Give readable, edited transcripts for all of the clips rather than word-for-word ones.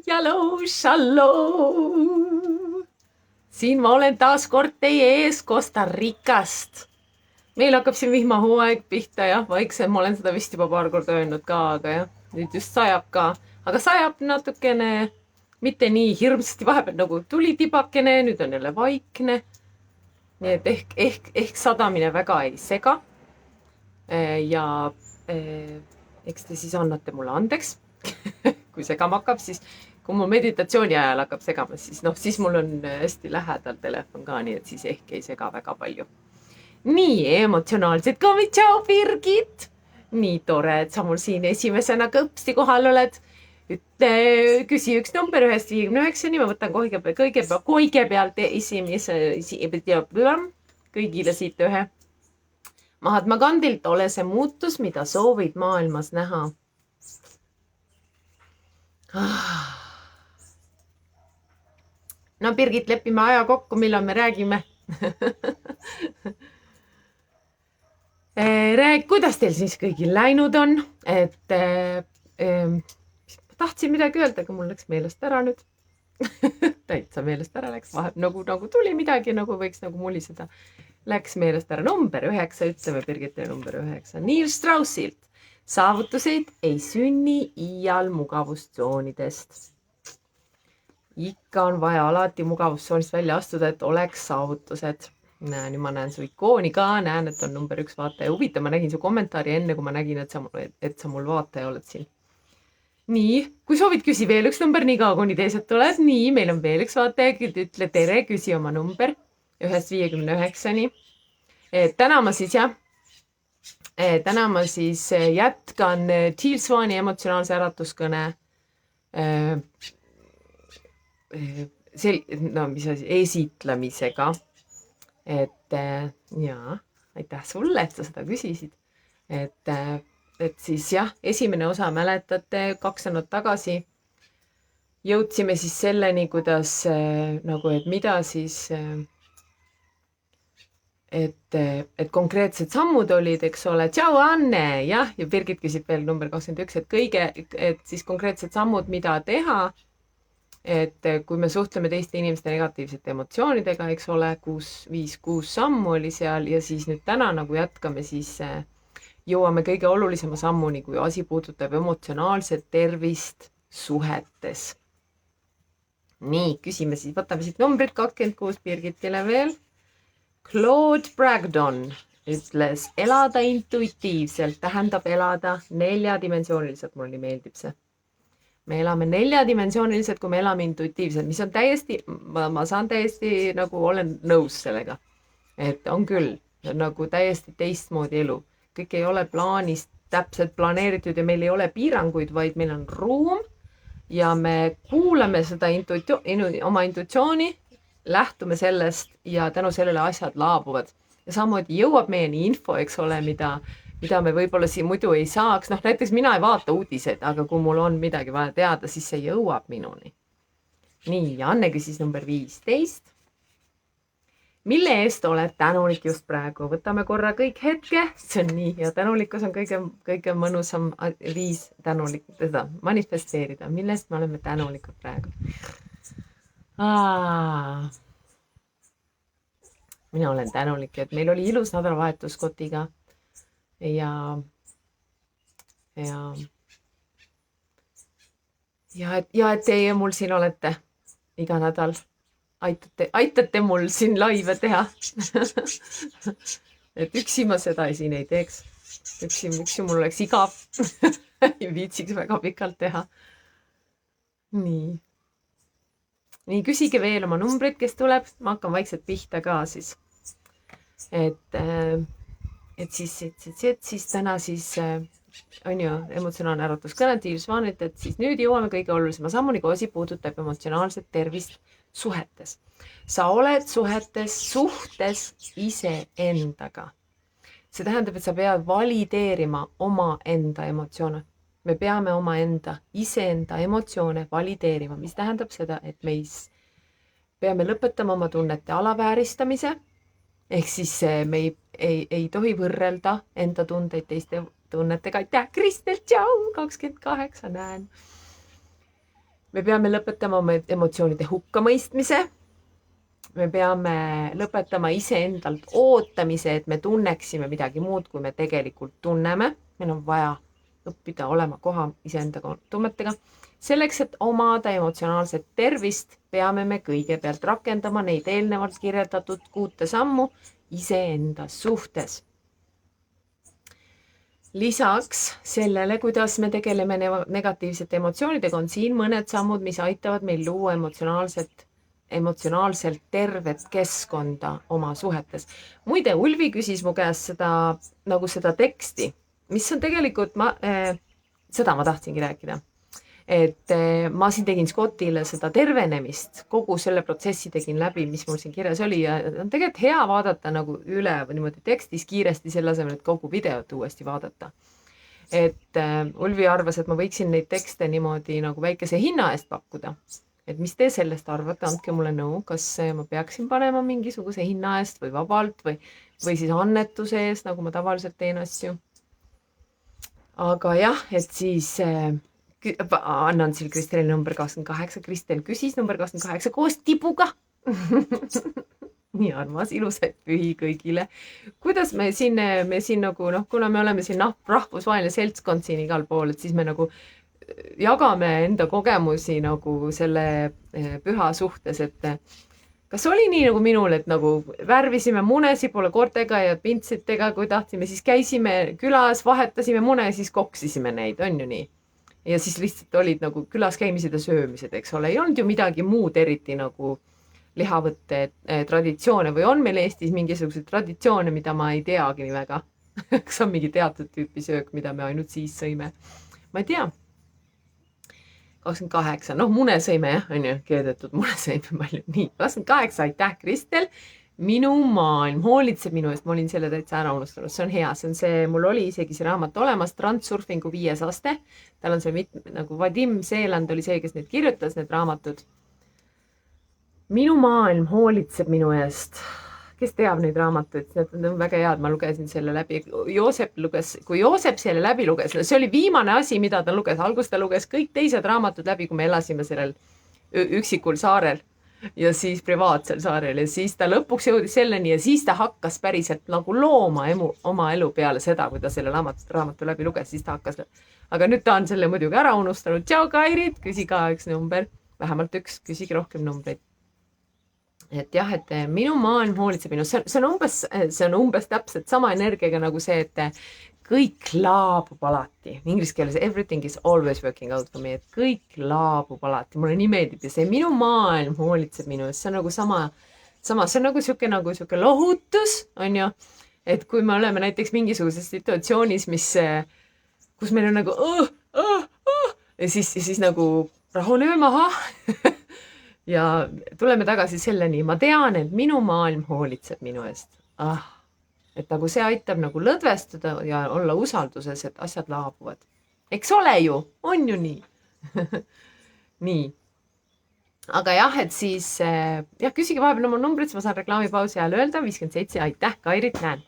Hello, shalom! Siin ma olen taas kord teie ees Costa Ricast. Meil hakkab siin vihmahooaeg pihta jah, vaikselt ma olen seda vist juba paar korda öelnud ka, aga jah, nüüd just sajab ka. Aga sajab natukene, mitte nii hirmsasti, vahepeal nagu tuli tibakene, nüüd on jälle vaikne. Nii et ehk sadamine väga ei sega. Ja eks te siis annate mulle andeks, kui segama hakkab, siis kui mul meditatsiooni ajal hakkab segama, siis mul on hästi lähedal telefon ka, nii et siis ehk ei sega väga palju. Nii emotsionaalsed komid, tšau Birgit! Nii tore, et sa mul siin esimesena kõpsti kohal oled. Küsi üks number 1-59, ma võtan kõigepealt kõigile siit ühe. Mahatma Gandhilt, ole see muutus, mida soovid maailmas näha. No Birgit, lepime aja kokku, millal me räägime. Kuidas teil siis kõigil läinud on? Tahtsin midagi öelda, aga mul läks meelest ära nüüd. Täitsa meelest ära läks, nagu tuli midagi, nagu võiks nagu muliseda. Läks meelest ära number 9, ütleme Birgitile number 9. Neil Straussilt. Saavutuseid ei sünni iial mugavustsoonidest. Ikka on vaja alati mugavustsoonist välja astuda, et oleks saavutused. Nüüd ma näen su ikooni ka, näen, et on number 1 vaataja. Huvitav, ma nägin su kommentaari enne, kui ma nägin, et sa mul vaataja oled siin. Nii, kui soovid, küsi veel üks number, nii kaua kuni teised tuled. Nii, meil on veel üks vaataja, ütle tere, küsi oma number 1-59. Täna ma siis jätkan Teal Swani emotsionaalse äratuskõne esitlemisega. Jaa, aitäh sulle, et sa seda küsisid. Et siis jah, esimene osa mäletate 2 nädalat tagasi jõudsime siis selleni, kuidas nagu, et mida siis, et konkreetsed sammud olid, eks ole. Tšau, Anne! Jah, ja Birgit küsib veel number 21, et siis konkreetsed sammud, mida teha. Et kui me suhtleme teiste inimeste negatiivsete emotsioonidega, eks ole, 5-6 sammu oli seal ja siis nüüd täna nagu jätkame, siis jõuame kõige olulisema sammuni, kui asi puudutab emotsionaalset tervist suhetes. Nii, küsime siis, võtame siit numbrit 26 Birgitile veel. Claude Bragdon ütles, elada intuitiivselt tähendab elada 4-dimensiooniliselt, mulle nii meeldib see. Me elame 4-dimensiooniliselt, kui me elame intuitiivselt, mis on täiesti, ma saan täiesti nagu olen nõus sellega. Et on küll nagu täiesti teistmoodi elu. Kõik ei ole plaanist täpselt planeeritud ja meil ei ole piiranguid, vaid meil on ruum ja me kuulame seda oma intuitsiooni, lähtume sellest ja tänu sellele asjad laabuvad. Ja samamoodi jõuab meieni info, eks ole, mida me võib-olla siin muidu ei saaks. Näiteks mina ei vaata uudiseid, aga kui mul on midagi vaja teada, siis see jõuab minuni. Nii, Anne küsis number 15. Mille eest oled tänulik just praegu? Võtame korra kõik hetke. See on nii ja tänulikkus on kõige mõnusam viis tänulik teda manifesteerida. Millest me oleme tänulikud praegu? Mina olen tänulik, et meil oli ilus nädalavahetus Kotiga. Ja et teie mul siin olete iga nädal. Aitate mul siin laive teha. Et üksi ma seda siin ei teeks. Üksi mul oleks igav. Ei viitsiks väga pikalt teha. Nii, küsige veel oma numbrid, kes tuleb. Ma hakkan vaikselt pihta ka siis. Et siis täna siis on ju emotsionaalne äratuskõne Teal Swanilt, et siis nüüd jõuame kõige olulisema sammuni, kui asi puudutab emotsionaalset tervist suhetes. Sa oled suhtes iseendaga. See tähendab, et sa pead valideerima oma enda emotsioone. Me peame oma iseenda emotsioone valideerima, mis tähendab seda, et me peame lõpetama oma tunnete alavääristamise. Ehk siis me ei tohi võrrelda enda tundeid teiste tunnetega. Aitäh, Kristel, tšau, 28 näen. me peame lõpetama oma emotsioonide hukkamõistmise. Me peame lõpetama iseendalt ootamise, et me tunneksime midagi muud, kui me tegelikult tunneme. Meil on vaja õppida olema koha iseenda tunmetega. Selleks, et omada emotsionaalset tervist, peame me kõigepealt rakendama neid eelnevalt kirjeldatud 6 sammu iseenda suhtes. Lisaks sellele, kuidas me tegeleme negatiivsete emotsioonidega, on siin mõned sammud, mis aitavad meil luua emotsionaalselt tervet keskkonda oma suhetes. Muide, Ulvi küsis mu käest seda teksti, mis on tegelikult, seda ma tahtsingi rääkida. Et ma siin tegin Scottile seda tervenemist, kogu selle protsessi tegin läbi, mis mul siin kirjas oli ja on tegelikult hea vaadata nagu üle või niimoodi tekstis kiiresti selle asemel, et kogu videot uuesti vaadata. Et Ulvi arvas, et ma võiksin neid tekste niimoodi nagu väikese hinna eest pakkuda. Et mis te sellest arvate, andke mulle nõu, kas ma peaksin panema mingisuguse hinna eest või vabalt või siis annetuse eest, nagu ma tavaliselt teen asju. Aga jah, et siis annan siin Kristelile number 28. Kristel küsis number 28 koos tibuga. Nii armas, ilusaid pühi kõigile. Kuidas me siin nagu, kuna me oleme siin rahvusvaheline seltskond siin igal pool, et siis me nagu jagame enda kogemusi nagu selle püha suhtes, et kas oli nii nagu minul, et nagu värvisime munesipule koortega ja pintsitega, kui tahtsime, siis käisime külas, vahetasime mune, siis koksisime neid, on ju nii? Ja siis lihtsalt olid nagu külas käimised ja söömised, eks ole. Ei olnud ju midagi muud eriti nagu lihavõtte traditsioone või on meil Eestis mingisugused traditsioone, mida ma ei teagi nii väga. Kas on mingi teatud tüüpi söök, mida me ainult siis sõime? Ma ei tea. 28, mune sõime jah, on ju, keedetud mune sõime palju. Nii, 28, aitäh Kristel. Minu maailm hoolitseb minu eest, ma olin selle täitsa ära unustanud, see on hea, mul oli isegi see raamat olemas, Transurfingu 5 aste, tal on see nagu Vadim Seeland oli see, kes need kirjutas, need raamatud. Minu maailm hoolitseb minu eest, kes teab neid raamatuid, need on väga head, ma lugesin selle läbi, kui Joosep selle läbi luges, see oli viimane asi, mida ta luges, alguses ta luges kõik teised raamatud läbi, kui me elasime sellel üksikul saarel. Ja siis privaatsel saarel ja siis ta lõpuks jõudis selleni ja siis ta hakkas päriselt nagu looma oma elu peale seda, kui ta selle raamatu läbi luges, siis ta hakkas. Aga nüüd ta on selle muidugi ära unustanud. Tšau Kairit, küsi ka üks number, vähemalt üks, küsigi rohkem numbreid. Et jah, et minu maailm hoolitseb minu, see on umbes täpselt sama energiaga nagu see, et kõik laabub alati. Inglise keeles everything is always working out for me, et kõik laabub alati. Mulle nii meeldib ja see minu maailm hoolitseb minu eest. See on nagu sama, see on nagu siuke lohutus, on ju. Et kui me oleme näiteks mingisuguses situatsioonis, kus meil on nagu ja siis nagu rahuneme maha ja tuleme tagasi selleni. Ma tean, et minu maailm hoolitseb minu eest. Et nagu see aitab nagu lõdvestuda ja olla usalduses, et asjad laabuvad. Eks ole ju, on ju nii. Nii. Aga jah, et siis, küsige vahepeal oma numbrid, ma saan reklaamipausi ajal öelda, 57, aitäh, Kairit, näen.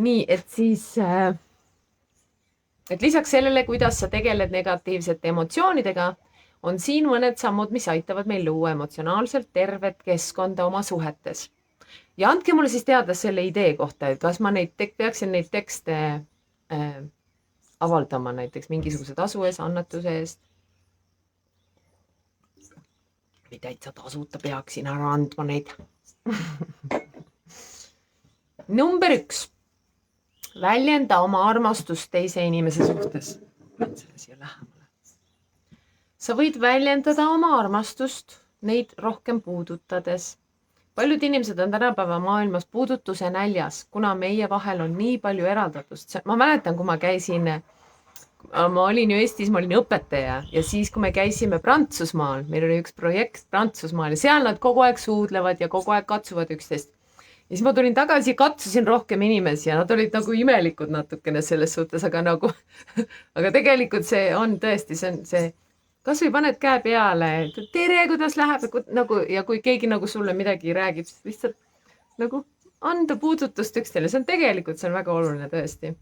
Nii, et siis, et lisaks sellele, kuidas sa tegeled negatiivsete emotsioonidega, on siin mõned sammud, mis aitavad meil luua emotsionaalselt tervet keskkonda oma suhetes. Ja andke mulle siis teada selle idee kohta, et kas ma peaksin neid tekste avaldama näiteks mingisuguse tasu ees, annetuse eest. Või täitsa tasuta peaksin ära andma neid. Number 1. Väljenda oma armastust teise inimese suhtes. Selle siia lähemale. Sa võid väljendada oma armastust neid rohkem puudutades. Paljud inimesed on tänapäeva maailmas puudutuse näljas, kuna meie vahel on nii palju eraldatust. Ma mäletan, kui ma olin ju Eestis, ma olin õpetaja ja siis, kui me käisime Prantsusmaal, meil oli üks projekt Prantsusmaal ja seal nad kogu aeg suudlevad ja kogu aeg katsuvad üksteist. Ja siis ma tulin tagasi ja katsusin rohkem inimesi ja nad olid nagu imelikud natukene selles suhtes, aga tegelikult see on tõesti, see kas või paned käe peale, tere, kuidas läheb ja kui keegi nagu sulle midagi räägib, siis lihtsalt nagu anda puudutust üksteile. See on väga oluline tõesti.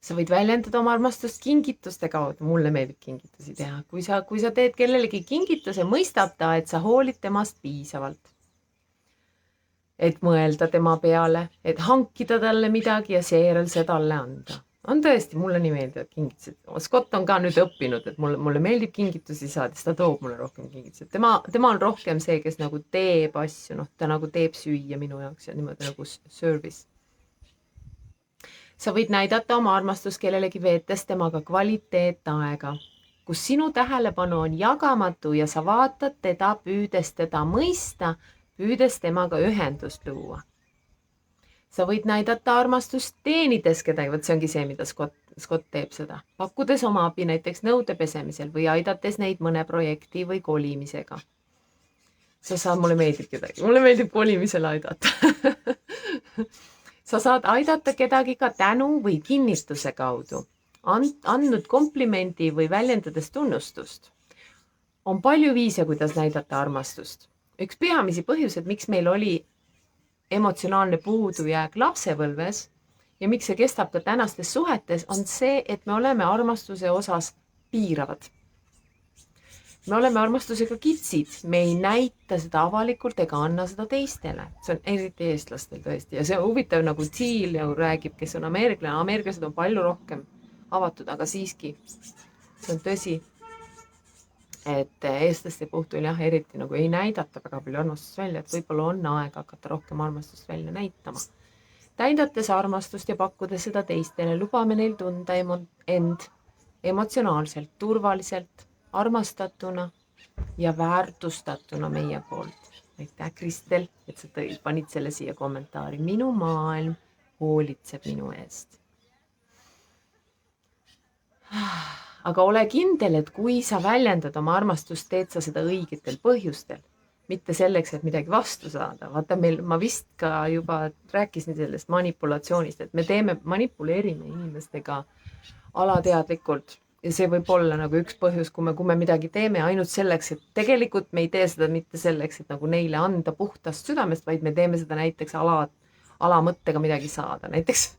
sa võid väljendada oma armastust kingituste kaudu, mulle meeldib kingitusi teha. Kui sa teed kellelegi kingituse, mõistab ta, et sa hoolid temast piisavalt. Et mõelda tema peale, et hankida talle midagi ja seejärel see talle anda. On tõesti, mulle nii meeldivad kingitused. Scott on ka nüüd õppinud, et mulle meeldib kingitusi saada, siis ta toob mulle rohkem kingitused. Tema on rohkem see, kes nagu teeb asju, ta nagu teeb süüa minu jaoks ja niimoodi nagu service. Sa võid näidata oma armastus kellelegi veetes temaga kvaliteetaega, kus sinu tähelepanu on jagamatu ja sa vaatad teda, püüdes teda mõista, püüdes temaga ühendust luua. Sa võid näidata armastust teenides kedagi, see ongi see, mida Scott teeb seda, pakkudes oma abi näiteks nõude pesemisel või aidates neid mõne projekti või kolimisega. Mulle meeldib kolimisel aidata. Sa saad aidata kedagi ka tänu või kinnituse kaudu, andnud komplimendi või väljendades tunnustust. On palju viise, kuidas näidata armastust. Üks peamisi põhjused, miks meil oli emotsionaalne puudujääk lapsepõlves ja miks see kestab ka tänastes suhetes, on see, et me oleme armastuse osas piiravad. Me oleme armastusega kitsid, me ei näita seda avalikult ega anna seda teistele. See on eriti eestlastel tõesti ja see on huvitav nagu Thiel räägib, kes on ameeriklane. Ameeriklased on palju rohkem avatud, aga siiski see on tõsi, et eestlaste puhtul jah, eriti nagu ei näidata väga palju armastust välja, et võib-olla on aeg hakata rohkem armastust välja näitama. Täidates armastust ja pakkudes seda teistele, lubame neil tunda end emotsionaalselt, turvaliselt, armastatuna ja väärtustatuna meie poolt. Aitäh, Kristel, et sa panid selle siia kommentaari. Minu maailm hoolitseb minu eest. Aga ole kindel, et kui sa väljendad oma armastust, teed sa seda õigetel põhjustel, mitte selleks, et midagi vastu saada. Vaata, ma vist ka juba rääkisin sellest manipulatsioonist, et manipuleerime inimestega alateadlikult. Ja see võib olla nagu üks põhjus, kui me midagi teeme ainult selleks, et tegelikult me ei tee seda mitte selleks, et nagu neile anda puhtast südamest, vaid me teeme seda näiteks alamõttega midagi saada. Näiteks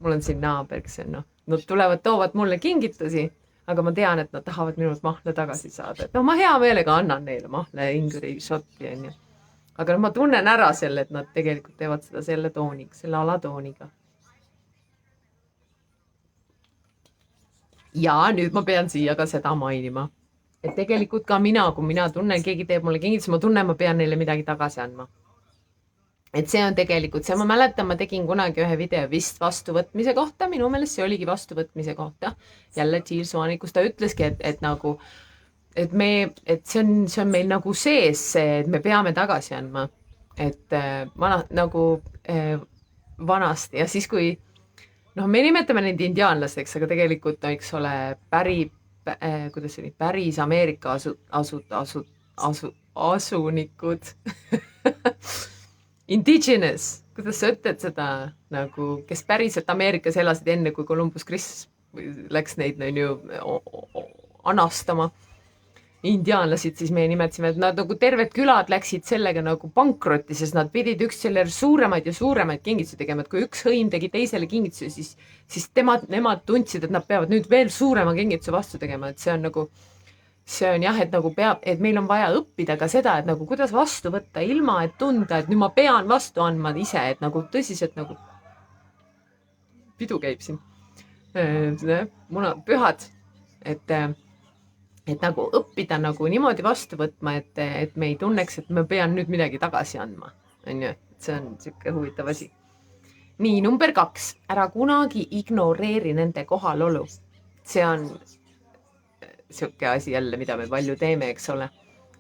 mul on siin naaber, kes on, nad toovad mulle kingitusi, aga ma tean, et nad tahavad minult mahla tagasi saada. Et ma hea meelega annan neile mahla ja ingri šotti. Aga ma tunnen ära selle, et nad tegelikult teevad seda selle alatooniga. Ja nüüd ma pean siia ka seda mainima, et tegelikult ka kui mina tunnen, keegi teeb mulle kingitus, ma tunnen, ma pean neile midagi tagasi andma. Et see on tegelikult see, ma mäletan, ma tegin kunagi ühe video vist vastuvõtmise kohta, minu meelest see oligi vastuvõtmise kohta, jälle Thiel Swanni, kus ta ütleski, et see on meil nagu sees see, et me peame tagasi andma, et vanasti ja siis kui me nimetame neid indiaanlasteks, aga tegelikult eks ole päris Ameerika asunikud. Indigenous, kuidas sa ütled seda, nagu, kes päriselt Ameerikas elasid enne, kui Columbus läks neid anastama. Indiaanlasid siis me nimetasime, et nad nagu terved külad läksid sellega nagu pankrotti, sest nad pidid üksteisele suuremaid ja suuremaid kingitusi tegema, et kui üks hõim tegi teisele kingituse, siis nemad tundsid, et nad peavad nüüd veel suurema kingituse vastu tegema, et see on jah, et nagu et meil on vaja õppida ka seda, et nagu kuidas vastu võtta ilma, et tunda, et nüüd ma pean vastu andma ise, et nagu tõsiselt nagu pidu käib siin, pühad, et nagu õppida nagu niimoodi vastu võtma, et me ei tunneks, et ma pean nüüd midagi tagasi andma. See on siuke huvitav asi. Nii, number 2. Ära kunagi ignoreeri nende kohalolu. See on siuke asi jälle, mida me palju teeme, eks ole.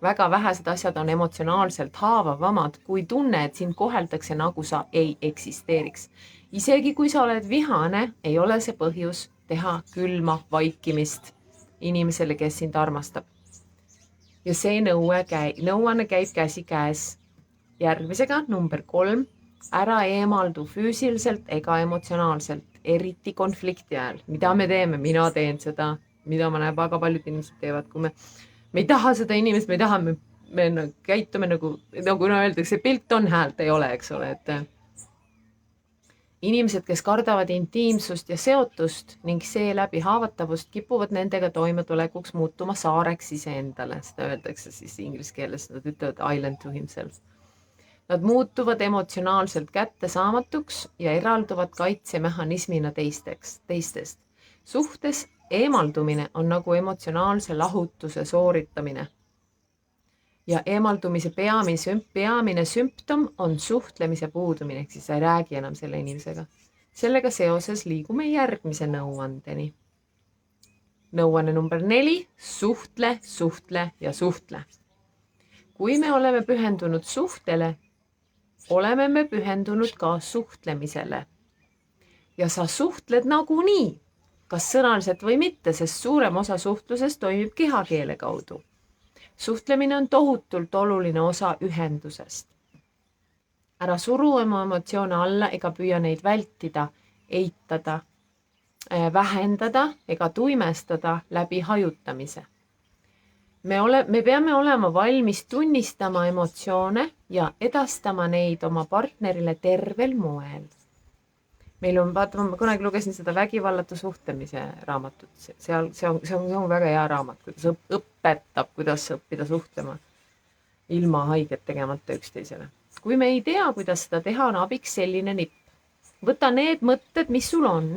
Väga vähesed asjad on emotsionaalselt haavavamad, kui tunne, et sind koheldakse nagu sa ei eksisteeriks. Isegi kui sa oled vihane, ei ole see põhjus teha külma vaikimist inimesele, kes sind armastab. Ja see nõuanne käib käsi käes järgmisega, number 3. Ära eemaldu füüsiliselt ega emotsionaalselt, eriti konflikti ajal. Mida me teeme? Mina teen seda, mida ma näen, väga paljud inimesed teevad, kui me ei taha seda inimest, me käitume nagu öeldakse, pilt on, häält ei ole, eks ole, Inimesed, kes kardavad intiimsust ja seotust ning seeläbi haavatavust, kipuvad nendega toimetulekuks muutuma saareks iseendale. Seda öeldakse siis inglise keeles, nad ütlevad island to himself. Nad muutuvad emotsionaalselt kättesaamatuks ja eralduvad kaitsemehhanismina teistest. Suhtes eemaldumine on nagu emotsionaalse lahutuse sooritamine. Ja eemaldumise peamine sümptom on suhtlemise puudumine, ehk siis sa ei räägi enam selle inimesega. Sellega seoses liigume järgmise nõuandeni. Nõuanne number 4, suhtle ja suhtle. Kui me oleme pühendunud suhtele, oleme me pühendunud ka suhtlemisele. Ja sa suhtled nagunii, kas sõnaliselt või mitte, sest suurem osa suhtlusest toimib kehakeele kaudu. Suhtlemine on tohutult oluline osa ühendusest. Ära suru oma emotsioone alla ega püüa neid vältida, eitada, vähendada ega tuimestada läbi hajutamise. Me peame olema valmis tunnistama emotsioone ja edastama neid oma partnerile tervel moel. Meil on, vaata, ma kunagi lugesin seda vägivallatu suhtlemise raamatut. See on väga hea raamat, kuidas õpetab, kuidas õppida suhtlema ilma haiget tegemata üksteisele. Kui me ei tea, kuidas seda teha, on abiks selline nipp. Võta need mõtted, mis sul on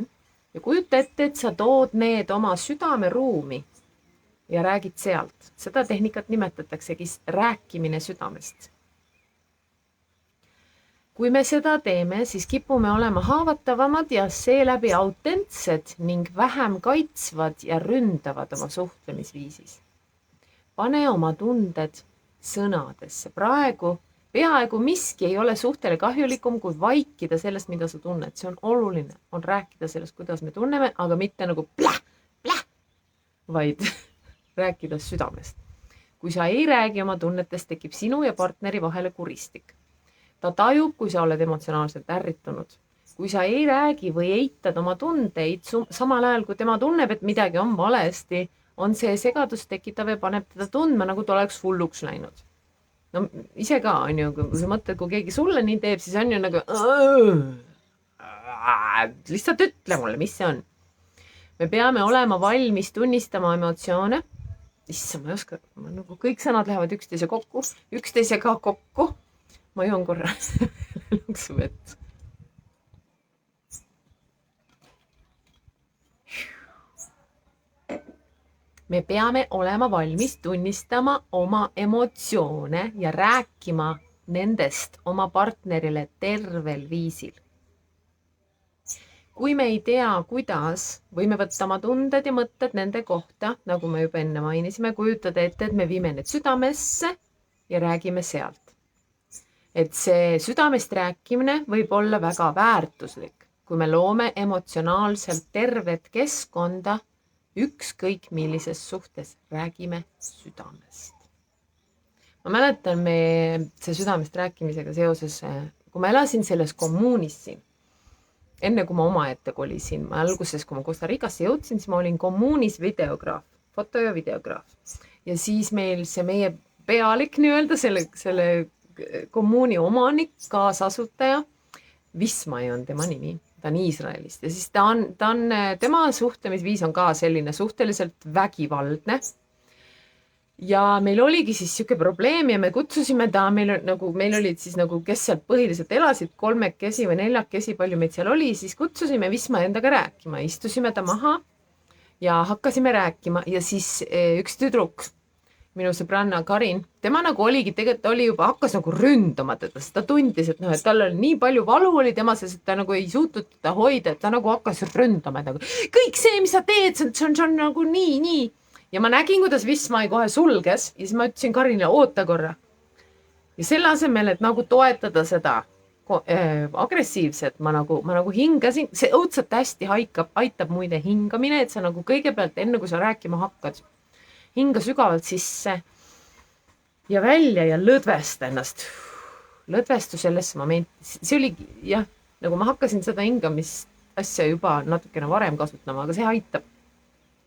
ja kujuta ette, et sa tood need oma südameruumi ja räägid sealt. Seda tehnikat nimetataksegi rääkimine südamest. Kui me seda teeme, siis kipume olema haavatavamad ja seeläbi autentsed ning vähem kaitsvad ja ründavad oma suhtlemisviisis. Pane oma tunded sõnadesse. Praegu peaaegu miski ei ole suhtele kahjulikum, kui vaikida sellest, mida sa tunned. See on oluline, on rääkida sellest, kuidas me tunneme, aga mitte nagu pläh, vaid rääkida südamest. Kui sa ei räägi oma tunnetest, tekib sinu ja partneri vahele kuristik. Ta tajub, kui sa oled emotsionaalselt ärritunud. Kui sa ei räägi või eitad oma tundeid, samal ajal kui tema tunneb, et midagi on valesti, on see segadust tekitav ja paneb teda tundma, nagu ta oleks hulluks läinud. No ise ka on ju, kui sa mõtled, kui keegi sulle nii teeb, siis on ju nagu lihtsalt ütle mulle, mis see on. Me peame olema valmis tunnistama emotsioone. Issa, ma ei oska, nagu kõik sõnad lähevad üksteisega kokku. Ma joon korra lõksu vett. Me peame olema valmis tunnistama oma emotsioone ja rääkima nendest oma partnerile tervel viisil. Kui me ei tea, kuidas, võime võtta oma tunded ja mõtted nende kohta, nagu me juba enne mainisime, kujutada ette, et me viime need südamesse ja räägime sealt. Et see südamest rääkimine võib olla väga väärtuslik, kui me loome emotsionaalselt tervet keskkonda, ükskõik millises suhtes räägime südamest. Ma mäletan see südamest rääkimisega seoses, kui ma elasin selles kommuunis siin, enne kui ma omaette kolisin, ma alguses, kui ma Costa Ricasse jõudsin, siis ma olin kommuunis videograaf, foto- ja videograaf. Ja siis meil see meie pealik nii-öelda, selle kommuuni omanik, kaasasutaja, Vismai on tema nimi, ta on Iisraelist ja siis tema suhtlemisviis on ka selline suhteliselt vägivaldne. Ja meil oligi siis siuke probleem ja me kutsusime ta, meil olid siis nagu, kes seal põhiliselt elasid, 3 või 4, palju meid seal oli, siis kutsusime Vismai endaga rääkima, istusime ta maha ja hakkasime rääkima ja siis üks tüdruk, minu sõbranna Karin, tema nagu oligi, tegelikult oli juba, hakkas nagu ründama teda, sest ta tundis, et et tal oli nii palju valu oli tema sees, et ta nagu ei suutnud teda hoida, et ta nagu hakkas ründama. Nagu, kõik see, mis sa teed, see on nagu nii. Ja ma nägin, kuidas Vismai kohe sulges ja siis ma ütlesin Karinile, oota korra. Ja selle asemel, et nagu toetada seda agressiivset, ma nagu hingasin, see õudselt hästi aitab muide hingamine, et sa nagu kõigepealt enne, kui sa rääkima hakkad, hinga sügavalt sisse ja välja ja lõdvesta ennast. Lõdvestu sellesse momenti. See oli, jah, nagu ma hakkasin seda hingamist asja juba natukene varem kasutama, aga see aitab.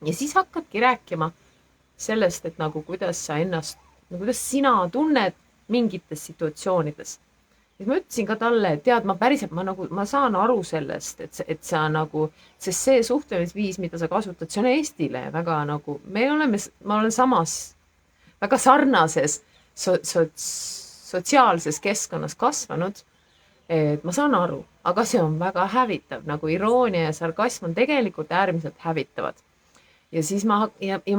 Ja siis hakkadki rääkima sellest, et nagu kuidas sa ennast, kuidas sina tunned mingites situatsioonides. siis ma ütlesin ka talle, et tead, ma saan aru sellest, et sa nagu, sest see suhtlemisviis, mida sa kasutad, see on Eestile väga nagu, ma olen samas väga sarnases sotsiaalses keskkonnas kasvanud, et ma saan aru, aga see on väga hävitav, nagu iroonia ja sarkasm on tegelikult äärmiselt hävitavad. Ja siis ma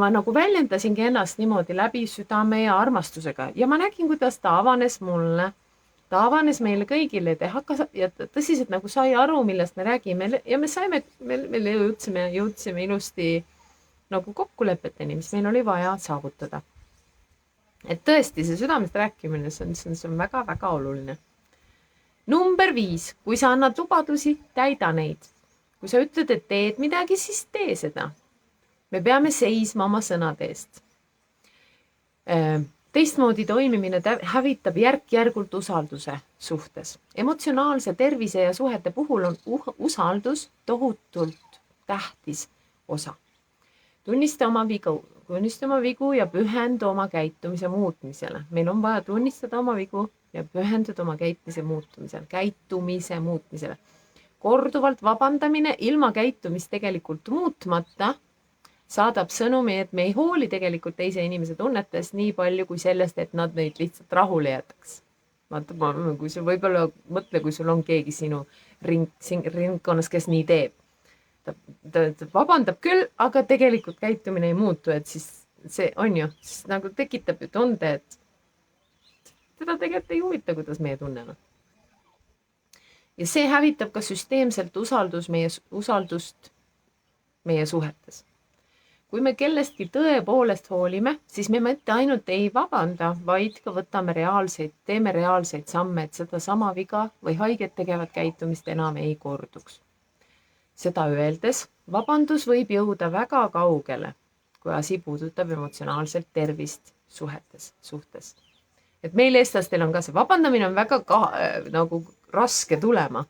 nagu väljendasingi ennast niimoodi läbi südame ja armastusega ja ma nägin, kuidas ta avanes mulle. Ta avanes meile kõigile ja tõsiselt nagu sai aru, millest me räägime ja me jõudsime ilusti nagu kokkulepeteni, mis meil oli vaja saavutada. Et tõesti, see südamest rääkimine, see on väga-väga oluline. Number 5. Kui sa annad lubadusi, täida neid. Kui sa ütled, et teed midagi, siis tee seda. Me peame seisma oma sõnade eest. Teistmoodi toimimine hävitab järk-järgult usalduse suhtes. Emotsionaalse tervise ja suhete puhul on usaldus tohutult tähtis osa. Tunnista oma vigu ja pühendu oma käitumise muutmisele. Meil on vaja tunnistada oma vigu ja pühenduda oma käitumise muutmisele. Korduvalt vabandamine ilma käitumist tegelikult muutmata saadab sõnumi, et me ei hooli tegelikult teise inimese tunnetest nii palju kui sellest, et nad neid lihtsalt rahule jätaks. Kui sul võib-olla mõtle, kui sul on keegi sinu ringkonnas, kes nii teeb. Ta vabandab küll, aga tegelikult käitumine ei muutu, et siis see on ju, siis nagu tekitab ju tunde, et teda tegelikult ei huvita, kuidas meie tunneme. Ja see hävitab ka süsteemselt usaldust meie suhetes. Kui me kellestki tõepoolest hoolime, siis me mitte ainult ei vabanda, vaid ka teeme reaalseid samme, et seda sama viga või haiget tegevat käitumist enam ei korduks. Seda öeldes, vabandus võib jõuda väga kaugele, kui asi puudutab emotsionaalselt tervist suhtes. Et meil eestlastel on ka see vabandamine on väga nagu raske tulema.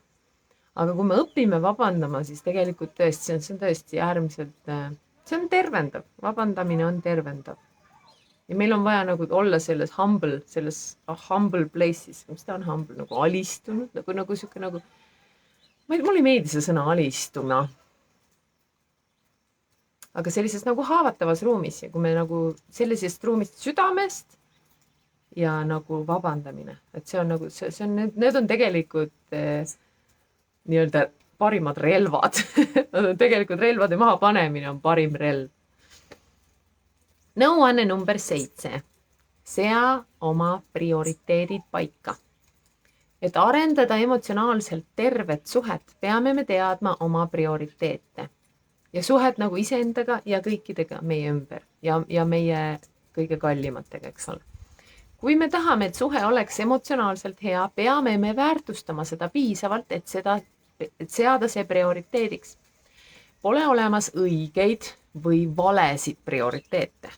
Aga kui me õpime vabandama, siis tegelikult tõesti, see on tõesti äärmiselt... See on tervendav, vabandamine on tervendav. Ja meil on vaja nagu olla selles humble places, mis ta on humble, nagu alistunud, nagu siuke nagu, mulle ei meeldi see sõna alistuma. Aga sellises nagu haavatavas ruumis ja kui me nagu sellisest ruumist südamest ja nagu vabandamine, et see on nagu, need on tegelikult nii-öelda parimad relvad. Tegelikult relvade maha panemine on parim relv. Nõuanne number 7. Sea oma prioriteedid paika. Et arendada emotsionaalselt tervet suhet, peame me teadma oma prioriteete. Ja suhet nagu iseendaga ja kõikidega meie ümber ja meie kõige kallimatega, eks ole. Kui me tahame, et suhe oleks emotsionaalselt hea, peame me väärtustama seda piisavalt, et seada see prioriteediks. Pole olemas õigeid või valesid prioriteete.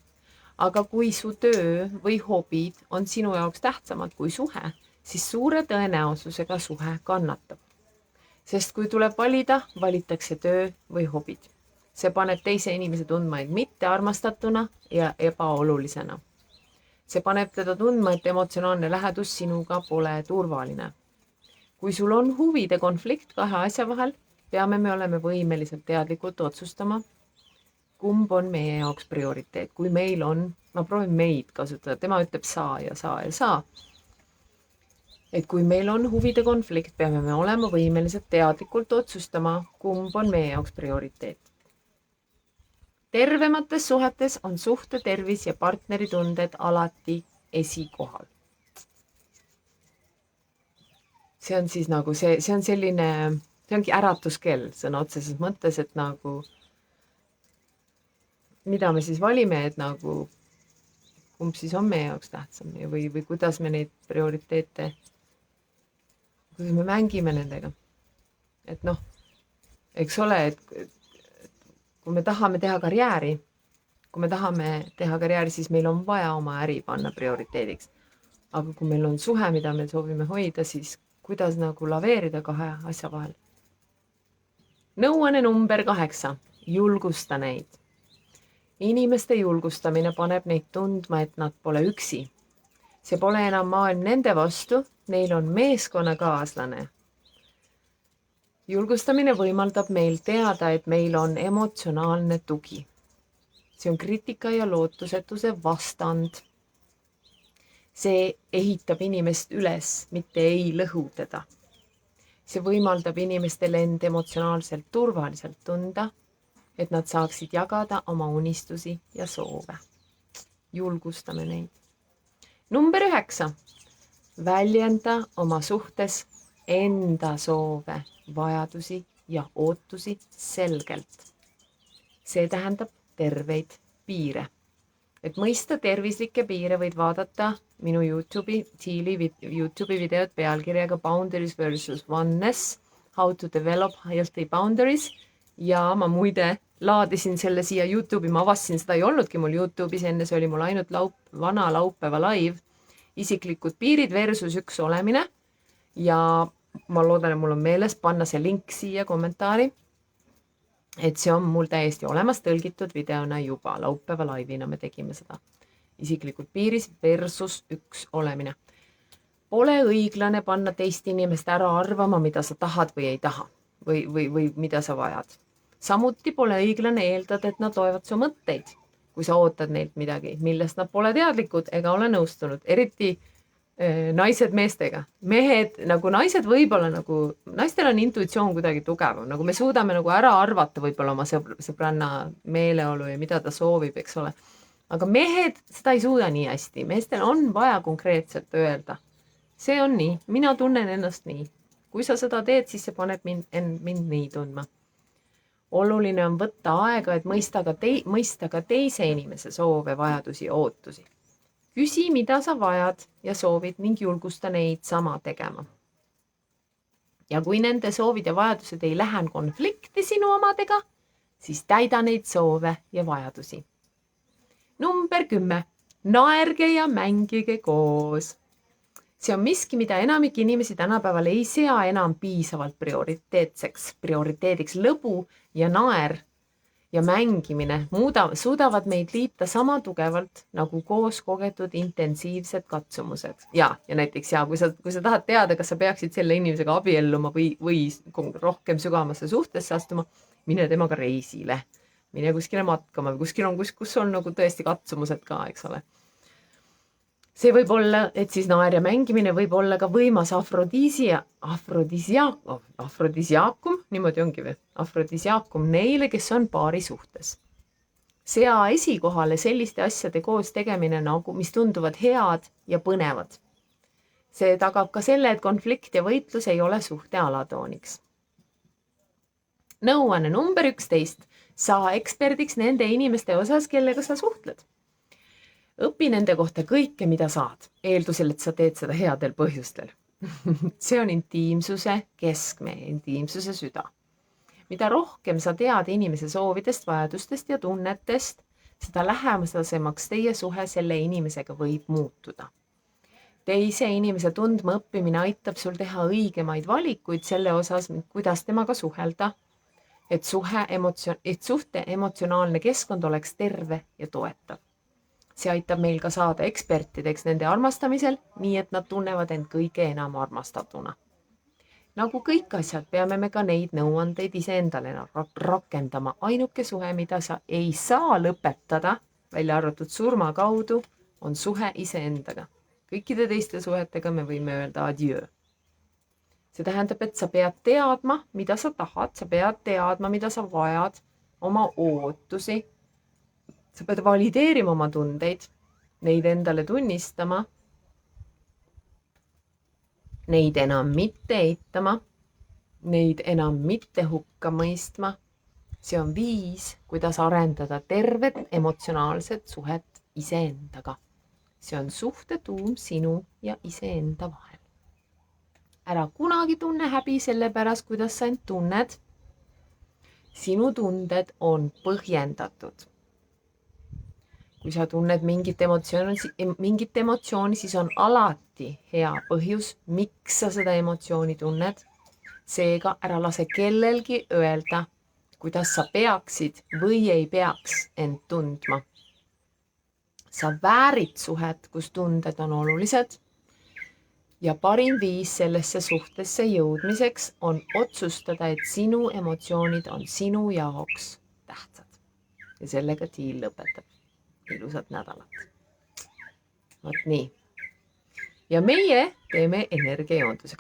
Aga kui su töö või hobid on sinu jaoks tähtsamad kui suhe, siis suure tõenäosusega suhe kannatab. Sest kui tuleb valida, valitakse töö või hobid. See paneb teise inimese tundma mitte armastatuna ja ebaolulisena. See paneb teda tundma, et emotsionaalne lähedus sinuga pole turvaline. Kui sul on huvide konflikt kahe asja vahel, peame me olema võimeliselt teadlikult otsustama, kumb on meie jaoks prioriteet. Kui meil on, ma proovin meid kasutada, tema ütleb saa ja saa ja saa. Et kui meil on huvide konflikt, peame me olema võimeliselt teadlikult otsustama, kumb on meie jaoks prioriteet. Tervemates suhetes on suhte tervis ja partneri tunded alati esikohal. See on siis nagu see on selline, see ongi äratuskell sõna otseses mõttes, et nagu, mida me siis valime, et nagu, kumb siis on meie jaoks tähtsam või kuidas me neid prioriteete, kuidas me mängime nendega. Et noh, eks ole, et kui me tahame teha karjääri, siis meil on vaja oma äri panna prioriteediks. Aga kui meil on suhe, mida me soovime hoida, siis kuidas nagu laveerida kahe asja vahel. Nõuanne number 8. Julgusta neid. Inimeste julgustamine paneb neid tundma, et nad pole üksi. See pole enam maailm nende vastu, neil on meeskonnakaaslane. Julgustamine võimaldab meil teada, et meil on emotsionaalne tugi. See on kriitika ja lootusetuse vastand. See ehitab inimest üles, mitte ei lõhu teda. See võimaldab inimestel end emotsionaalselt turvaliselt tunda, et nad saaksid jagada oma unistusi ja soove. Julgustame neid. Number 9. Väljenda oma suhtes enda soove, vajadusi ja ootusi selgelt. See tähendab terveid piire. Et mõista tervislikke piire võid vaadata minu YouTube'i videot pealkirjaga Boundaries versus Oneness, How to develop healthy boundaries. Ja ma muide laadisin selle siia YouTube'i, ma avastasin, seda ei olnudki mul YouTube'is, enne see oli mul ainult vana laupäeva live, isiklikud piirid versus üks olemine. Ja ma loodan, et mul on meeles panna see link siia kommentaari, et see on mul täiesti olemas tõlgitud videona juba, laupäeva laivina me tegime seda. Isiklikud piiris versus üks olemine. Pole õiglane panna teist inimest ära arvama, mida sa tahad või ei taha või mida sa vajad. Samuti pole õiglane eeldada, et nad loevad su mõtteid, kui sa ootad neilt midagi, millest nad pole teadlikud ega ole nõustunud, eriti naised meestega. Mehed, nagu naised võib-olla nagu, naistel on intuitsioon kuidagi tugevam, nagu me suudame nagu ära arvata võib-olla oma sõbranna meeleolu ja mida ta soovib, eks ole. Aga mehed seda ei suuda nii hästi, meestel on vaja konkreetselt öelda. See on nii, mina tunnen ennast nii. Kui sa seda teed, siis see paneb mind nii tundma. Oluline on võtta aega, et mõista ka teise inimese soove, vajadusi ja ootusi. Küsi, mida sa vajad ja soovid ning julgusta neid sama tegema. Ja kui nende soovid ja vajadused ei lähe konflikti sinu omadega, siis täida neid soove ja vajadusi. Number 10. Naerge ja mängige koos. See on miski, mida enamik inimesi tänapäeval ei sea enam piisavalt prioriteediks. Lõbu ja naer ja mängimine suudavad meid liita sama tugevalt nagu koos kogetud intensiivsed katsumused. Ja näiteks, kui sa tahad teada, kas sa peaksid selle inimesega abielluma või rohkem sügavasse suhtesse astuma, mine temaga reisile, mine kuskile matkama või kus on nagu tõesti katsumused ka, eks ole. See võib olla, et siis naer ja mängimine võib olla ka võimas afrodisiaakum, niimoodi ongi või, afrodisiaakum neile, kes on paari suhtes. Sea esikohale selliste asjade koos tegemine, mis tunduvad head ja põnevad. See tagab ka selle, et konflikt ja võitlus ei ole suhte alatooniks. Nõuanne number 11. Saa eksperdiks nende inimeste osas, kellega sa suhtled. Õpi nende kohta kõike, mida saad, eeldusel, et sa teed seda headel põhjustel. See on intiimsuse keskme, intiimsuse süda. Mida rohkem sa tead inimese soovidest, vajadustest ja tunnetest, seda lähemasemaks teie suhe selle inimesega võib muutuda. Teise inimese tundma õppimine aitab sul teha õigemaid valikuid selle osas, kuidas temaga suhelda, et suhte emotsionaalne keskkond oleks terve ja toetav. See aitab meil ka saada ekspertideks nende armastamisel, nii et nad tunnevad end kõige enam armastatuna. Nagu kõik asjad, peame me ka neid nõuandeid iseendale rakendama. Ainuke suhe, mida sa ei saa lõpetada, välja arvatud surma kaudu, on suhe iseendaga. Kõikide teiste suhetega me võime öelda adieu. See tähendab, et sa pead teadma, mida sa tahad, sa pead teadma, mida sa vajad, oma ootusi. Sa pead valideerima oma tundeid, neid endale tunnistama, neid enam mitte eitama, neid enam mitte hukka mõistma. See on viis, kuidas arendada tervet emotsionaalset suhet iseendaga. See on suhte tuum sinu ja iseenda vahel. Ära kunagi tunne häbi selle pärast, kuidas sa end tunned. Sinu tunded on põhjendatud. Kui sa tunned mingit emotsiooni, siis on alati hea põhjus, miks sa seda emotsiooni tunned. Seega ära lase kellelgi öelda, kuidas sa peaksid või ei peaks end tundma. sa väärid suhet, kus tunded on olulised ja parim viis sellesse suhtesse jõudmiseks on otsustada, et sinu emotsioonid on sinu jaoks tähtsad. Ja sellega diil lõpetab. Ilusat nädalat. Vot nii. Ja meie teeme energiajoontuse.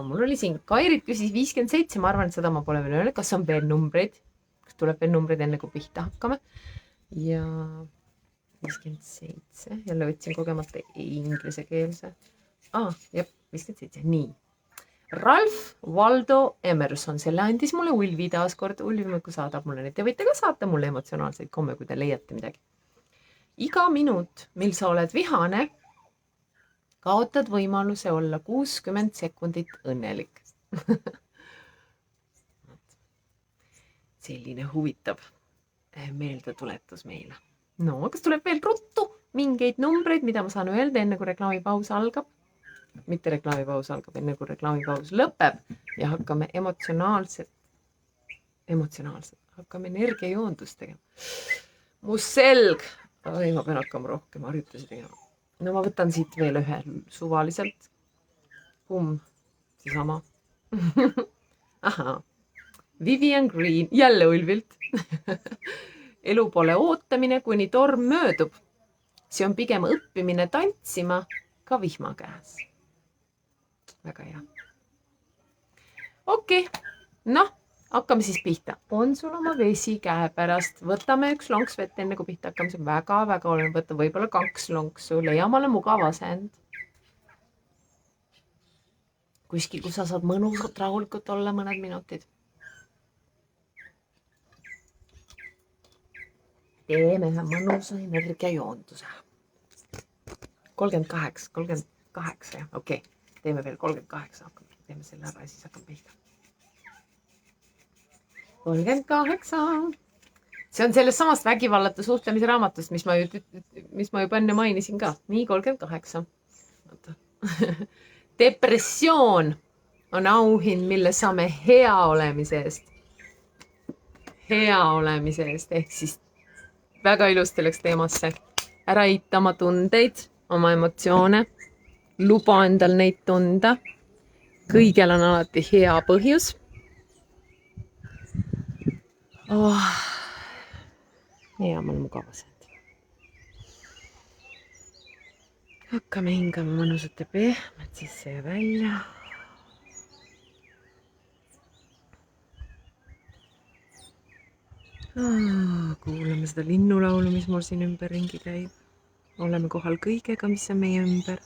Mul oli siin, Kairit küsis 57, ma arvan, et seda ma pole veel öelnud. Kas on veel numbreid? Kas tuleb veel numbreid enne, kui pihta hakkame? Ja 57, jälle võtsin kogemata inglisekeelse. Jep, 57, nii. Ralf Valdo Emerson, selle andis mulle Ulvi taaskord. Ulvi, kui saadab mulle neid, te võite ka saata mulle emotsionaalseid komme, kui te leiate midagi. Iga minut, mil sa oled vihane, kaotad võimaluse olla 60 sekundit õnnelik. Selline huvitav meeldetuletus meile. No, kas tuleb veel ruttu mingeid numbreid, mida ma saan öelda enne, kui reklaamipaus algab? Mitte reklaamipaus algab, enne kui reklaamipaus lõpeb ja hakkame emotsionaalselt, hakkame energiajoondust tegema. Mu selg, ma pean hakkama rohkem harjutusi tegema. No ma võtan siit veel ühe suvaliselt. Seesama. Vivian Green, jälle Ulvilt. Elu pole ootamine, kuni torm möödub. See on pigem õppimine tantsima ka vihma käes. Väga hea. Okei, hakkame siis pihta. On sul oma vesi käe pärast? Võtame üks lonks vett enne, kui pihta hakkame. See on väga oluline võtta. Võib-olla 2 lonksu. Leia omale mugav asend. Kuskil, kus sa saad mõnusalt rahulikult olla mõned minutid. Teeme ühe mõnusa energiajoontuse. 38, jah. Okei. Teeme veel 38. Teeme selle ära ja siis hakkame pihta. 38. See on sellest samast vägivallatu suhtlemise raamatust, mis ma juba enne mainisin ka. Nii, 38. Depressioon on auhind, mille saame hea olemise eest. Ehk siis väga ilusti läks teemasse. Ära eita oma tundeid, oma emotsioone. Luba endal neid tunda. Kõigel on alati hea põhjus. Ja mul mugavased. Hakkame hingama mõnusate pehmed sisse ja välja. Kuulame seda linnulaulu, mis mul siin ümber ringi käib. Oleme kohal kõigega, mis on meie ümber.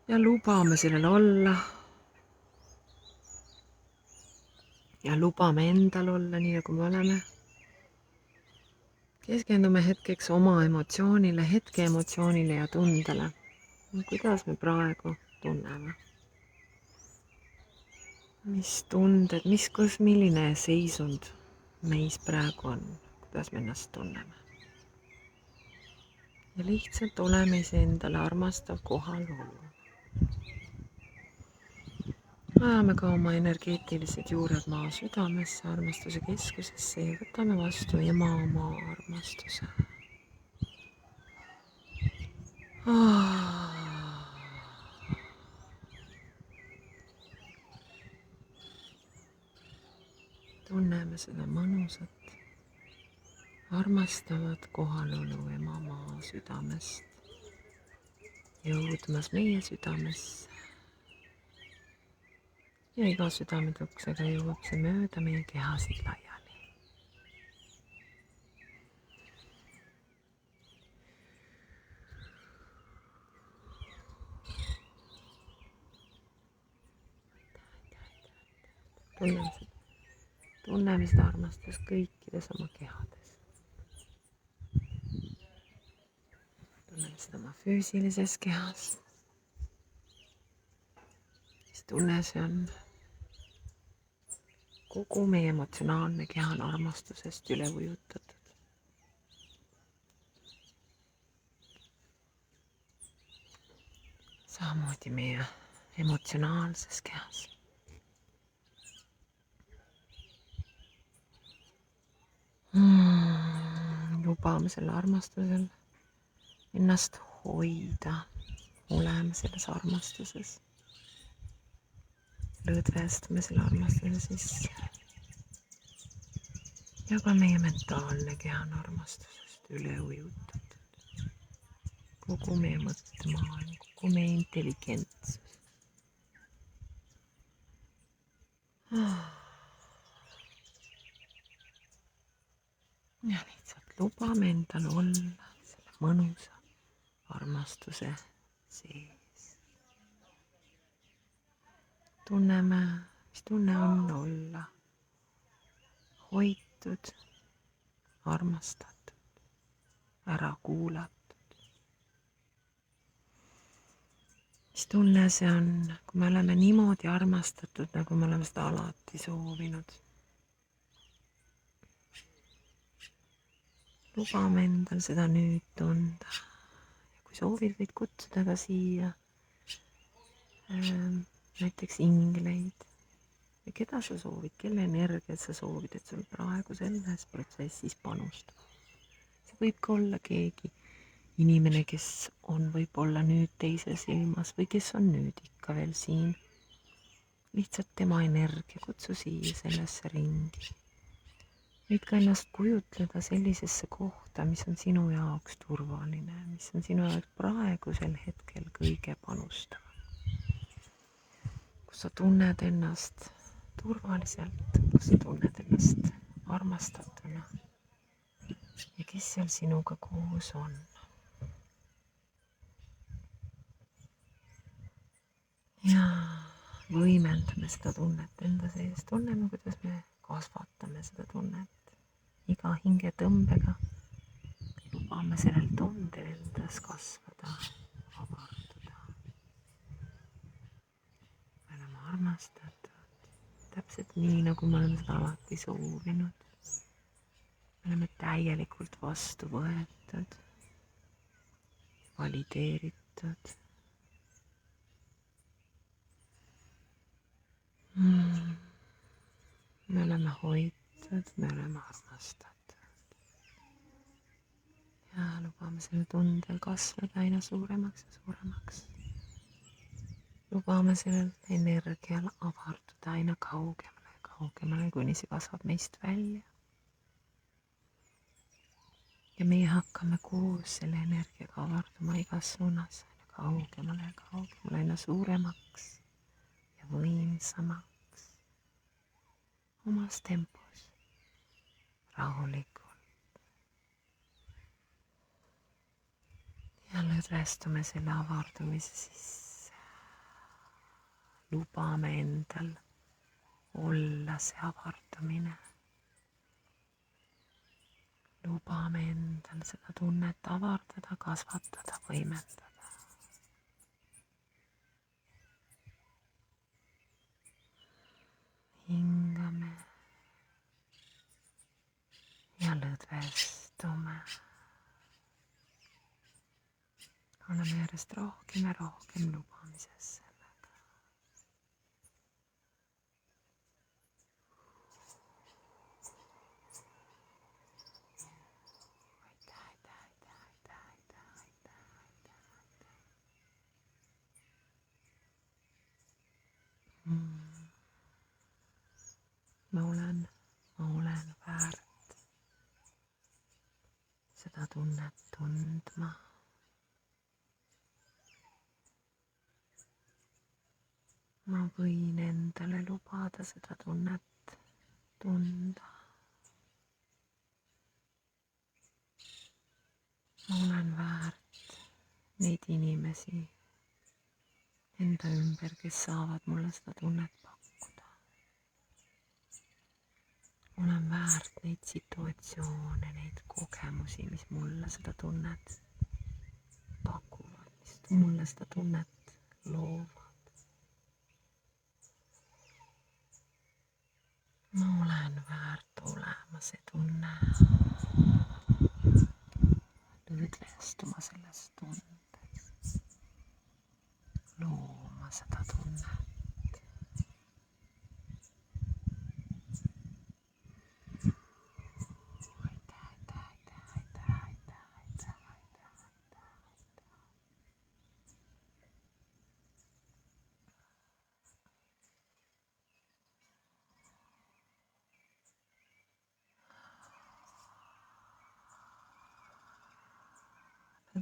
Ja lubame sellel olla. Ja lubame endal olla nii, nagu me oleme. Keskendume hetkeks oma emotsioonile, hetke emotsioonile ja tundele. Kuidas me praegu tunneme? Mis tunded, milline seisund meis praegu on? Kuidas me ennast tunneme? Ja lihtsalt oleme iseendale armastav kohalolu. Ajame ka oma energeetilised juured maa südamesse, armastuse keskusesse ja võtame vastu ema oma armastuse. Tunneme seda mõnusat, armastavat kohalolu ema maa südamest, jõudmas meie südamesse. Ja iga südametuksega jõuab see mööda meie kehasid laiali. Tunneme seda armastust kõikides oma kehades. Tunneme seda oma füüsilises kehas. Mis tunne see on? Kogu meie emotsionaalne keha on armastusest üle ujutatud. Samamoodi meie emotsionaalses kehas. Luba lubame selle armastusel ennast hoida. Oleme selles armastuses. Lõdvestame selle armastuse sisse. Ja ka meie mentaalne keha on armastusest üle ujutatud. Kogu meie mõttemaailm, kogu meie intelligentsus. Ja lihtsalt lubame endal olla selle mõnusa armastuse sees. Tunneme, mis tunne on olla hoitud, armastatud, ära kuulatud. Mis tunne see on, kui me oleme niimoodi armastatud, nagu me oleme seda alati soovinud. Lubame endal seda nüüd tunda. Ja kui soovid, võid kutsuda ka siia näiteks ingleid. Ja keda sa soovid, kelle energiat sa soovid, et sul praegu selles protsessis panustada. See võib ka olla keegi inimene, kes on võib-olla nüüd teises ilmas või kes on nüüd ikka veel siin. Lihtsalt tema energia kutsu siia sellesse ringi. Võid ka ennast kujutleda sellisesse kohta, mis on sinu jaoks turvaline, mis on sinu jaoks praegusel hetkel kõige panustav. Kus sa tunned ennast turvaliselt, kus sa tunned ennast armastatuna ja kes seal sinuga koos on. Ja võimendame seda tunnet enda sees, tunneme, kuidas me kasvatame seda tunnet. Iga hingetõmbega lubame sellel tundel endas kasvada, avarduda. Me oleme armastatud. Täpselt nii, nagu me oleme seda alati soovinud. Me oleme täielikult vastu võetud, valideeritud. Me oleme hoitud, me oleme armastatud. Ja lubame selle tundel kasvada aina suuremaks ja suuremaks. Lubame sellel energial avarduda aina kaugemale ja kaugemale, kuni see kasvab meist välja. Ja meie hakkame koos selle energiaga avarduma igas suunas aina kaugemale ja kaugemale, aina suuremaks ja võimsamaks. Omas tempos, rahulikult. Ja lõdvestume selle avardumise sisse. Lubame endal olla see avardumine. Lubame endal seda tunnet avardada, kasvatada, võimendada. Hingame ja lõdvestume. Oleme järjest rohkem ja rohkem lubamises sellega. Ma olen väärt seda tunnet tundma. Ma võin endale lubada seda tunnet tunda. Ma olen väärt neid inimesi enda ümber, kes saavad mulle seda tunnet pakkuda. Olen väärt neid situatsioone, neid kogemusi, mis mulle seda tunnet pakuvad, mis mulle seda tunnet loovad. Ma olen väärt olema see tunne, lõdvestuma selles tundes, looma seda tunnet.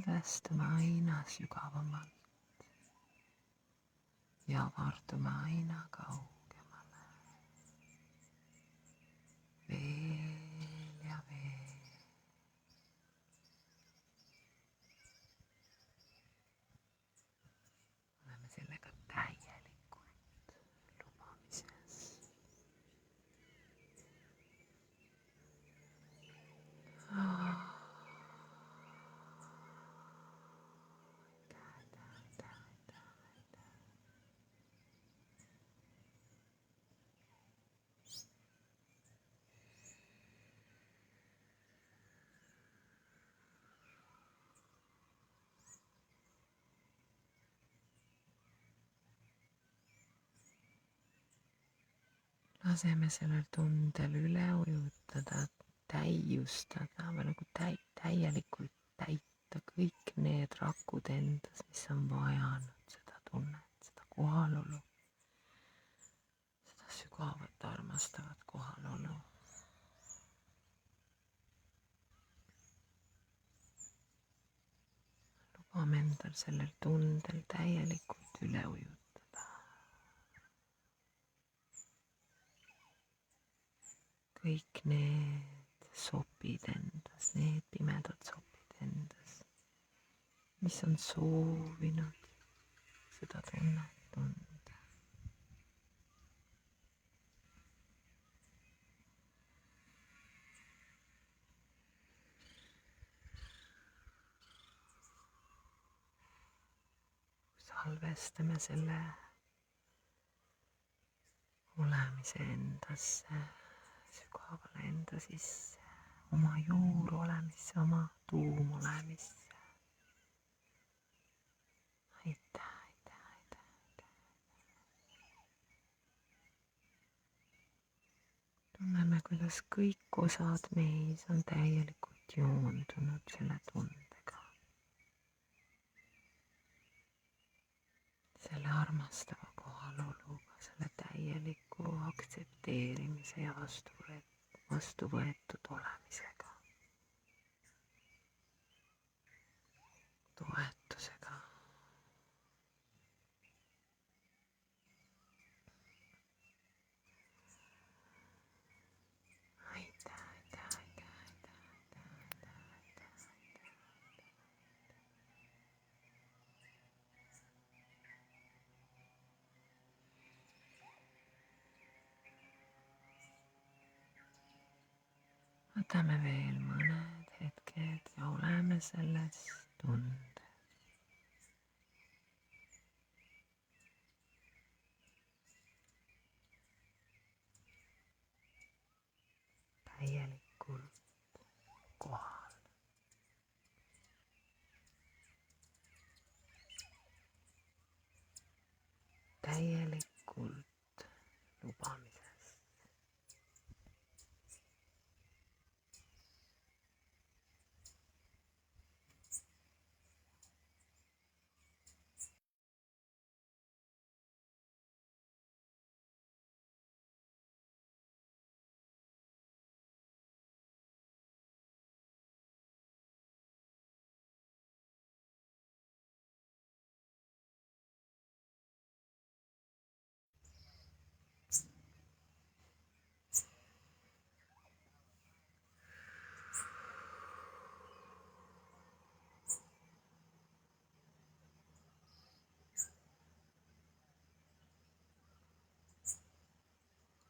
salvestume aina sügavamalt ja avardume aina kaugemale. Veel ja veel. Oleme sellega täielikult lubamises. Laseme sellel tundel üle ujutada, täiustada või nagu täielikult täita kõik need rakud endas, mis on vajanud seda tunnet, seda kohalolu, seda sügavat armastavat kohalolu. Lubame endal sellel tundel täielikult üle ujutada. Kõik need sopid endas, need pimedad sopid endas, mis on soovinud seda tunnet tunda. Salvestame selle olemise endasse, sügavale enda sisse, oma juurolemisse, oma tuumolemisse. Aitäh, aitäh, aitäh, aitäh. Tunneme, kuidas kõik osad meis on täielikult joondunud selle tundega. Selle armastava kohaloluga, selle täieliku aktsepteerimise ja vastu võetud olemisega, toetusega. Aitäh, aitäh, aitäh, aitäh, aitäh, aitäh, aitäh. Võtame veel mõned hetked ja oleme selles tundes. Täielikult kohal. Täielikult lubamises.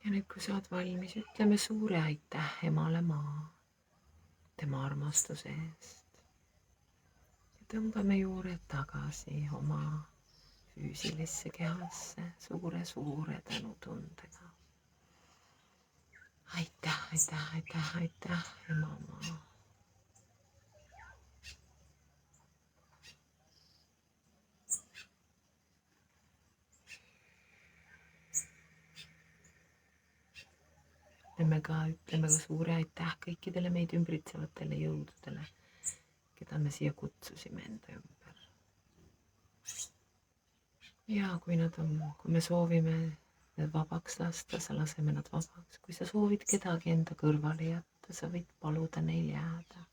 Ja nüüd, kui saad valmis, ütleme suure aitäh Emale Maa tema armastuse eest. Ja tõmbame juured tagasi oma füüsilisse kehasse suure tänutundega. Aitäh, aitäh, aitäh, aitäh, Ema Maa. Ütleme ka suure aitäh kõikidele meid ümbritsevatele jõududele, keda me siia kutsusime enda ümber. Ja kui me soovime need vabaks lasta, sa laseme nad vabaks. Kui sa soovid kedagi enda kõrvale jätta, sa võid paluda neil jääda.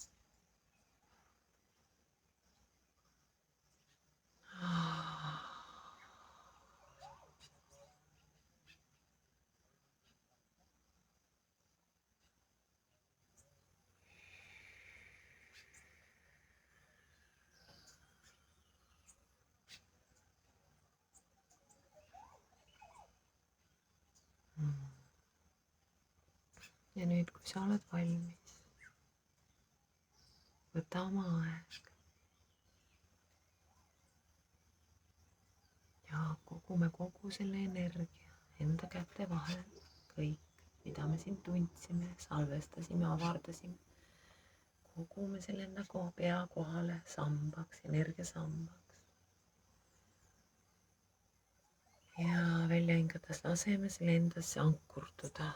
ja nüüd, kui sa oled valmis, võta oma aeg ja kogume kogu selle energia enda käte vahel, kõik, mida me siin tundsime, salvestasime, avardasime. Kogume selle enda pea kohale sambaks, energiasambaks. Ja välja hingades laseme selle endasse ankurduda.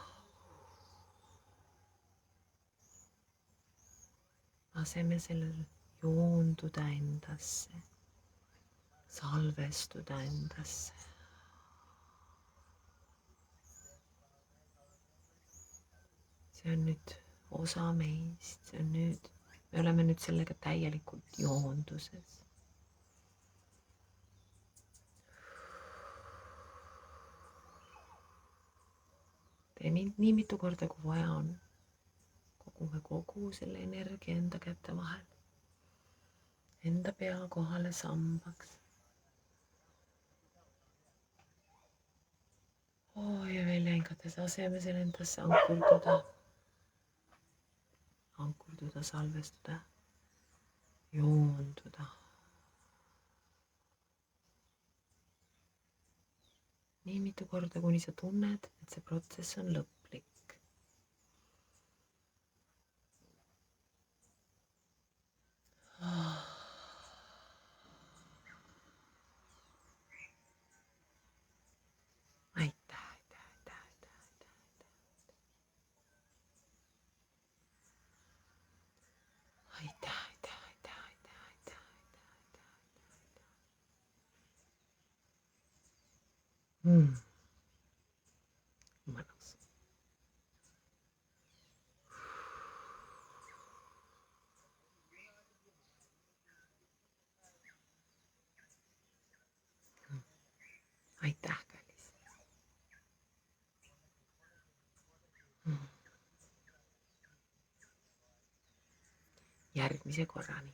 Laseme sellel joonduda endasse, salvestuda endasse. See on nüüd osa meist, see on nüüd, me oleme nüüd sellega täielikult joonduses. Tee nii mitu korda, kui vaja on. Kogume kogu selle energia enda käte vahel, enda pea kohale sambaks. Ja välja hingates laseme selle endasse ankurduda, salvestuda, joonduda. Nii mitu korda, kuni sa tunned, et see protsess on lõplik. Mõnus. Aitäh, kallis. Järgmise korrani.